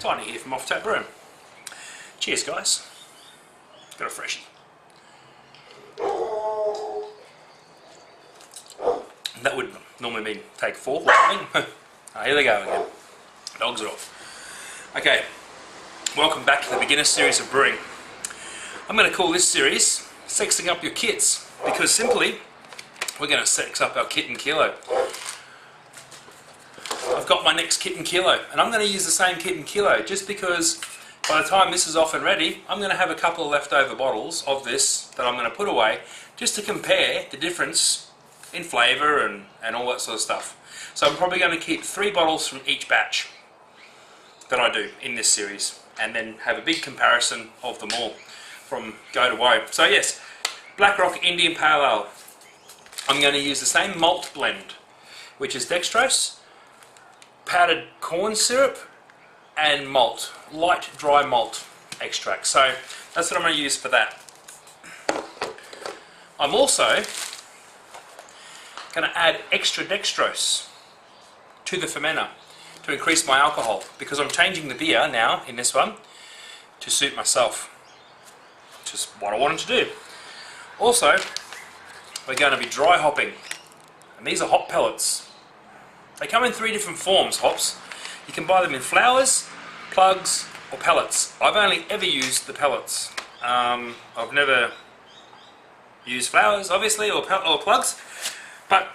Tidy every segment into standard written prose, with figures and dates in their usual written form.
Tiny here from Offtap Brewing. Cheers guys. Got a freshie. That would normally mean take 4 or something. Here they go again. Dogs are off. Okay, welcome back to the beginner series of brewing. I'm going to call this series Sexing Up Your Kits, because simply we're going to sex up our kit and kilo. I've got my next kit and kilo, and I'm going to use the same kit and kilo just because by the time this is off and ready, I'm going to have a couple of leftover bottles of this that I'm going to put away just to compare the difference in flavour and all that sort of stuff. So I'm probably going to keep 3 bottles from each batch that I do in this series, and then have a big comparison of them all from go to woe. So yes, Black Rock Indian Pale Ale. I'm going to use the same malt blend, which is dextrose, powdered corn syrup and malt, light dry malt extract. So that's what I'm going to use for that. I'm also going to add extra dextrose to the fermenter to increase my alcohol, because I'm changing the beer now in this one to suit myself, which is what I wanted to do. Also, we're going to be dry hopping, and these are hop pellets. They come in 3 different forms, hops. You can buy them in flowers, plugs or pellets. I've only ever used the pellets. I've never used flowers obviously or plugs, but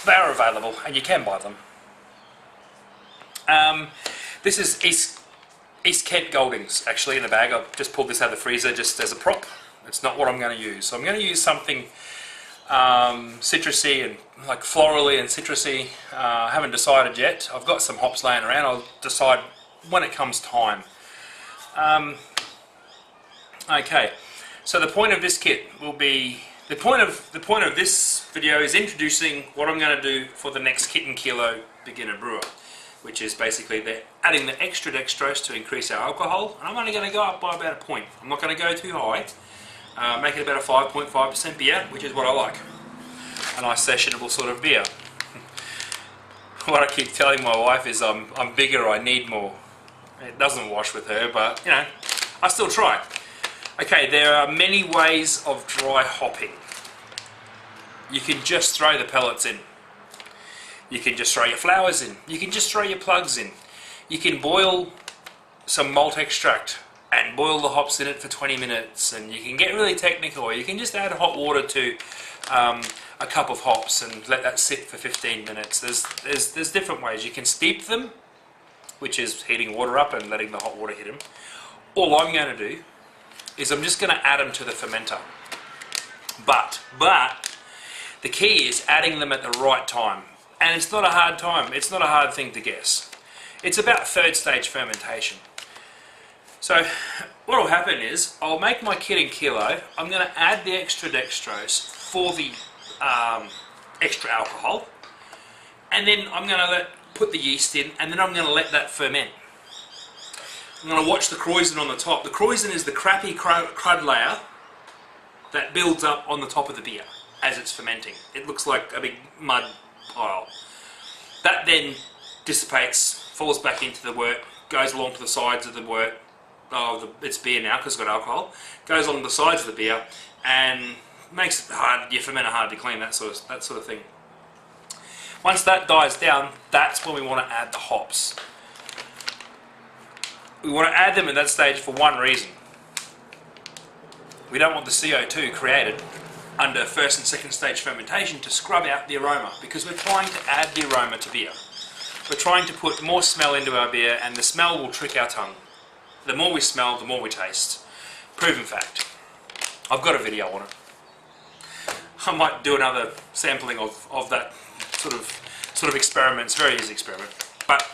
they are available and you can buy them. This is East Kent Goldings actually in the bag. I've just pulled this out of the freezer just as a prop. It's not what I'm going to use. So I'm going to use something citrusy and like florally and citrusy. I haven't decided yet. I've got some hops laying around. I'll decide when it comes time. Okay, so the point of this kit will be the point of this video is introducing what I'm going to do for the next kit and kilo beginner brewer, which is basically adding the extra dextrose to increase our alcohol, and I'm only going to go up by about a point. I'm not going to go too high. Make it about a 5.5% beer, which is what I like. A nice sessionable sort of beer. What I keep telling my wife is I'm bigger, I need more. It doesn't wash with her, but you know, I still try. Okay, there are many ways of dry hopping. You can just throw the pellets in. You can just throw your flowers in. You can just throw your plugs in. You can boil some malt extract and boil the hops in it for 20 minutes, and you can get really technical, or you can just add hot water to a cup of hops and let that sit for 15 minutes. There's different ways. You can steep them, which is heating water up and letting the hot water hit them. All I'm going to do is I'm just going to add them to the fermenter. But the key is adding them at the right time, and it's not a hard time. It's not a hard thing to guess. It's about 3rd stage fermentation. So what will happen is I'll make my kit and kilo. I'm going to add the extra dextrose for the extra alcohol, and then I'm going to put the yeast in, and then I'm going to let that ferment. I'm going to watch the krausen on the top. The krausen is the crappy crud layer that builds up on the top of the beer as it's fermenting. It looks like a big mud pile. That then dissipates, falls back into the wort, goes along to the sides of the wort. It's beer now because it's got alcohol. Goes along the sides of the beer and makes it hard. Your fermenter hard to clean. That sort of thing. Once that dies down, that's when we want to add the hops. We want to add them at that stage for one reason. We don't want the CO2 created under 1st and 2nd stage fermentation to scrub out the aroma, because we're trying to add the aroma to beer. We're trying to put more smell into our beer, and the smell will trick our tongue. The more we smell, the more we taste. Proven fact. I've got a video on it. I might do another sampling of that sort of experiment. It's a very easy experiment. But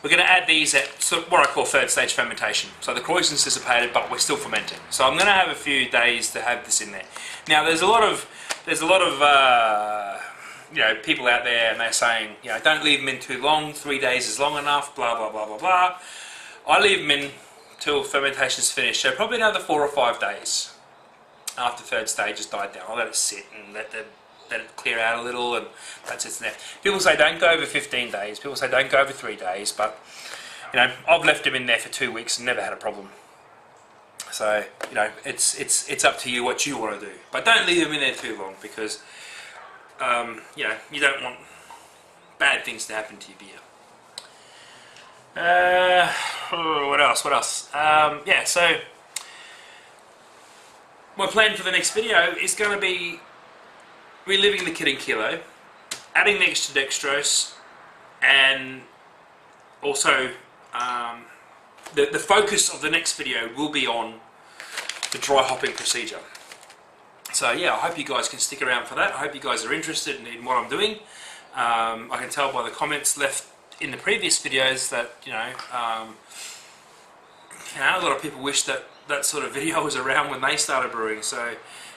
we're going to add these at what I call 3rd stage fermentation. So the krausen's dissipated, but we're still fermenting. So I'm going to have a few days to have this in there. Now there's a lot of you know, people out there, and they're saying, you know, don't leave them in too long. 3 days is long enough. Blah blah blah blah blah. I leave them in till fermentation's finished. So probably another 4 or 5 days after 3rd stage has died down. I'll let it sit and let it clear out a little, and that's it there. People say don't go over 15 days. People say don't go over 3 days, but You know, I've left them in there for 2 weeks and never had a problem. So, you know, it's up to you what you want to do. But don't leave them in there too long because, you know, you don't want bad things to happen to your beer. What else? Yeah, so my plan for the next video is going to be reliving the kit and kilo, adding the extra dextrose, and also the focus of the next video will be on the dry hopping procedure. So yeah, I hope you guys can stick around for that. I hope you guys are interested in what I'm doing. I can tell by the comments left in the previous videos that you know, a lot of people wish that that sort of video was around when they started brewing. So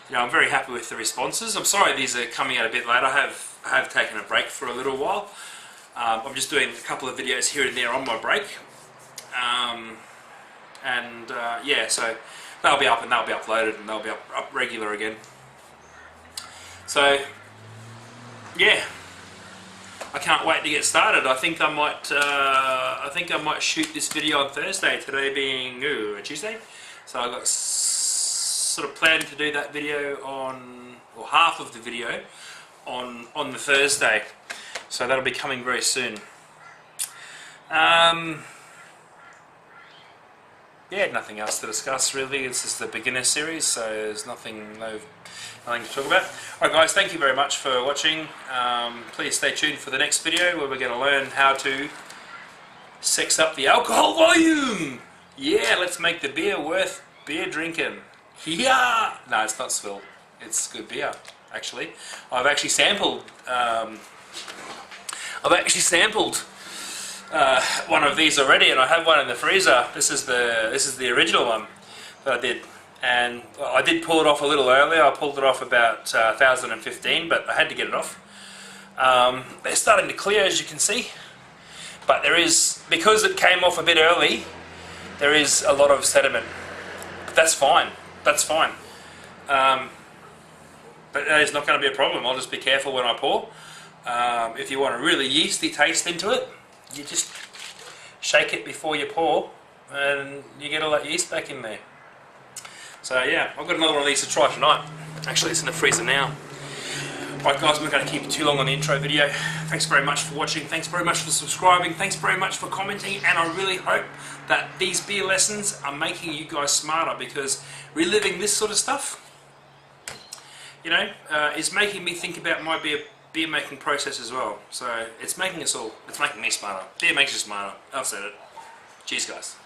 you know, I'm very happy with the responses. I'm sorry these are coming out a bit late. I have taken a break for a little while. I'm just doing a couple of videos here and there on my break, yeah, so they'll be up and they'll be uploaded and they'll be up regular again. So yeah, I can't wait to get started. I think I might shoot this video on Thursday. Today being a Tuesday, so I got sort of planned to do that video on, or half of the video on the Thursday. So that'll be coming very soon. Yeah, nothing else to discuss really. This is the beginner series, so there's nothing to talk about. Alright guys, thank you very much for watching. Please stay tuned for the next video where we're going to learn how to sex up the alcohol volume. Yeah, let's make the beer worth beer drinking. Yeah! No, it's not swill. It's good beer, actually. I've actually sampled one of these already, and I have one in the freezer. This is the original one that I did, and I did pull it off a little earlier. I pulled it off about 1015, but I had to get it off. They're starting to clear, as you can see, but there is, because it came off a bit early, there is a lot of sediment. But that's fine. That's fine. But that is not going to be a problem. I'll just be careful when I pour. If you want a really yeasty taste into it, you just shake it before you pour and you get all that yeast back in there. So yeah, I've got another one of these to try tonight. Actually, it's in the freezer now. Alright guys, I'm not going to keep you too long on the intro video. Thanks very much for watching, thanks very much for subscribing, thanks very much for commenting, and I really hope that these beer lessons are making you guys smarter, because reliving this sort of stuff, you know, is making me think about my beer making process as well. So it's making us all, it's making me smarter. Beer makes you smarter. I've said it. Cheers guys.